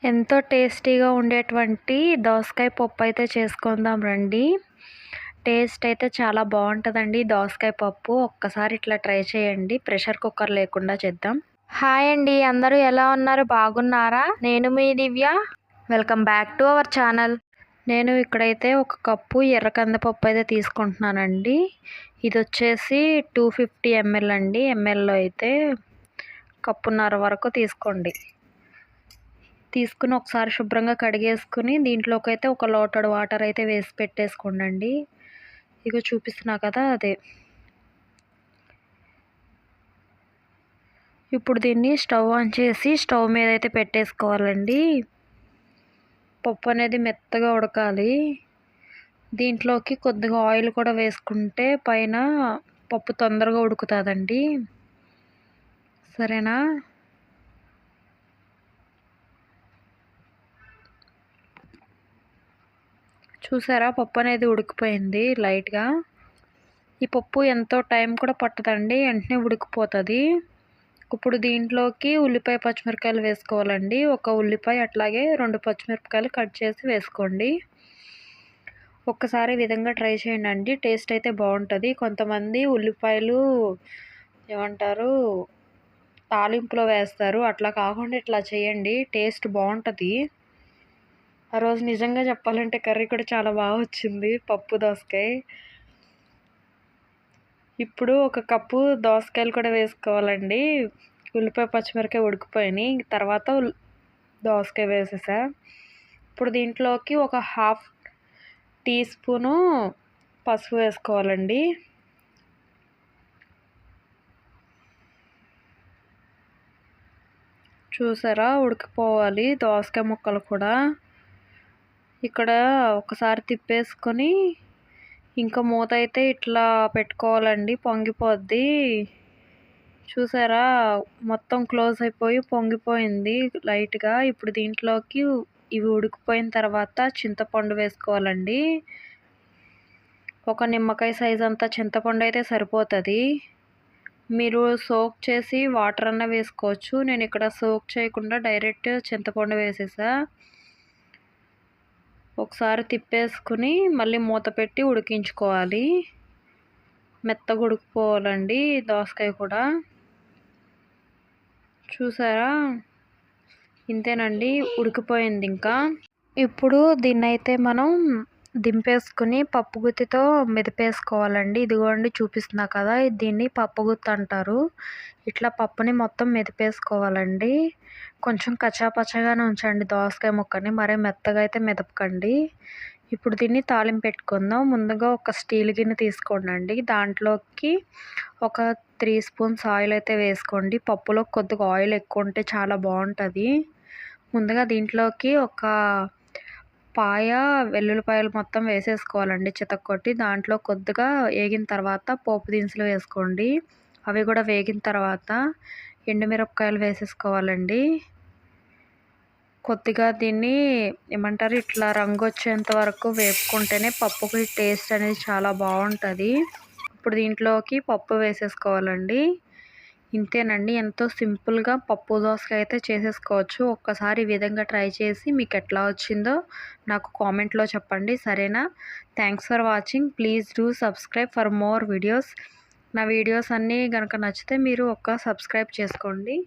ఎంతో టేస్టీగా ఉండేటువంటి దోసకాయ పప్పు అయితే చేసుకుందాం రండి. టేస్ట్ అయితే చాలా బాగుంటుందండి దోసకాయ పప్పు. ఒక్కసారి ఇట్లా ట్రై చేయండి. ప్రెషర్ కుక్కర్ లేకుండా చేద్దాం. హాయ్ అండి, అందరూ ఎలా ఉన్నారు? బాగున్నారా? నేను మీ Divya. Welcome back to our channel. నేను ఇక్కడైతే ఒక కప్పు ఎర్ర కందిపప్పు అయితే తీసుకుంటున్నానండి. ఇది వచ్చేసి 250 ml అండి. ఎంఎల్లో అయితే కప్పున్నర వరకు తీసుకోండి. తీసుకుని ఒకసారి శుభ్రంగా కడిగేసుకుని దీంట్లోకి అయితే ఒక లోటడు వాటర్ అయితే వేసి పెట్టేసుకోండి. ఇగో చూపిస్తున్నా కదా అదే. ఇప్పుడు దీన్ని స్టవ్ ఆన్ చేసి స్టవ్ మీద అయితే పెట్టేసుకోవాలండి. పప్పు అనేది మెత్తగా ఉడకాలి. దీంట్లోకి కొద్దిగా ఆయిల్ కూడా వేసుకుంటే పైన పప్పు తొందరగా ఉడుకుతుందండి. సరేనా? చూసారా, పప్పు అనేది ఉడికిపోయింది లైట్గా. ఈ పప్పు ఎంతో టైం కూడా పట్టదండి, వెంటనే ఉడికిపోతుంది. ఇప్పుడు దీంట్లోకి ఉల్లిపాయ పచ్చిమిరపకాయలు వేసుకోవాలండి. ఒక ఉల్లిపాయ అట్లాగే 2 పచ్చిమిరపకాయలు కట్ చేసి వేసుకోండి. ఒక్కసారి ఈ విధంగా ట్రై చేయండి అండి, టేస్ట్ అయితే బాగుంటుంది. కొంతమంది ఉల్లిపాయలు ఏమంటారు తాలింపులో వేస్తారు, అట్లా కాకుండా ఇట్లా చేయండి, టేస్ట్ బాగుంటుంది. ఆ రోజు నిజంగా చెప్పాలంటే కర్రీ కూడా చాలా బాగా వచ్చింది, పప్పు దోసకాయ. ఇప్పుడు ఒక కప్పు దోసకాయలు కూడా వేసుకోవాలండి. ఉల్లిపాయ పచ్చిమిరపకాయ ఉడికిపోయినాయి. తర్వాత దోసకాయ వేసేసా. ఇప్పుడు దీంట్లోకి ఒక 1/2 టీ స్పూను పసుపు వేసుకోవాలండి. చూసారా, ఉడికిపోవాలి దోసకాయ ముక్కలు కూడా. ఇక్కడ ఒకసారి తిప్పేసుకొని ఇంకా మూత అయితే ఇట్లా పెట్టుకోవాలండి, పొంగిపోద్ది. చూసారా, మొత్తం క్లోజ్ అయిపోయి పొంగిపోయింది లైట్గా. ఇప్పుడు దీంట్లోకి ఇవి ఉడికిపోయిన తర్వాత చింతపండు వేసుకోవాలండి. ఒక నిమ్మకాయ సైజ్ అంతా చింతపండు అయితే సరిపోతుంది. మీరు సోక్ చేసి వాటర్ అన్న వేసుకోవచ్చు. నేను ఇక్కడ సోక్ చేయకుండా డైరెక్ట్ చింతపండు వేసేసా. ఒకసారి తిప్పేసుకుని మళ్ళీ మూత పెట్టి ఉడికించుకోవాలి. మెత్తగా ఉడికిపోవాలండి దోసకాయ కూడా. చూసారా, ఇంతేనండి, ఉడికిపోయింది. ఇంకా ఇప్పుడు దీన్ని అయితే మనం దింపేసుకుని పప్పు గుత్తితో మెదిపేసుకోవాలండి. ఇదిగోండి చూపిస్తున్నా కదా, దీన్ని పప్పు గుత్తి అంటారు. ఇట్లా పప్పుని మొత్తం మెదిపేసుకోవాలండి. కొంచెం కచ్చాపచ్చగానే ఉంచండి దోసకాయ ముక్కని, మరీ మెత్తగా అయితే మెదపకండి. ఇప్పుడు దీన్ని తాలింపు పెట్టుకుందాం. ముందుగా ఒక స్టీల్ గిన్నె తీసుకోండి. దాంట్లోకి ఒక 3 స్పూన్స్ ఆయిల్ అయితే వేసుకోండి. పప్పులో కొద్దిగా ఆయిల్ ఎక్కువ ఉంటే చాలా బాగుంటుంది. ముందుగా దీంట్లోకి ఒక పాయ వెల్లుల్లిపాయలు మొత్తం వేసేసుకోవాలండి చితక్కొట్టి. దాంట్లో కొద్దిగా వేగిన తర్వాత పోపు దినుసులు వేసుకోండి. అవి కూడా వేగిన తర్వాత ఎండుమిరపకాయలు వేసేసుకోవాలండి. కొద్దిగా దీన్ని ఏమంటారు ఇట్లా రంగు వచ్చేంత వరకు వేపుకుంటేనే పప్పుకి టేస్ట్ అనేది చాలా బాగుంటుంది. ఇప్పుడు దీంట్లోకి పప్పు వేసేసుకోవాలండి. ఇంతేనండి, ఎంతో సింపుల్గా పప్పు దోసకాయ అయితే చేసేసుకోవచ్చు. ఒక్కసారి ఈ విధంగా ట్రై చేసి మీకు ఎట్లా వచ్చిందో నాకు కామెంట్లో చెప్పండి, సరేనా? Thanks for watching. Please do subscribe for more videos. నా వీడియోస్ అన్నీ కనుక నచ్చితే మీరు సబ్స్క్రైబ్ చేసుకోండి.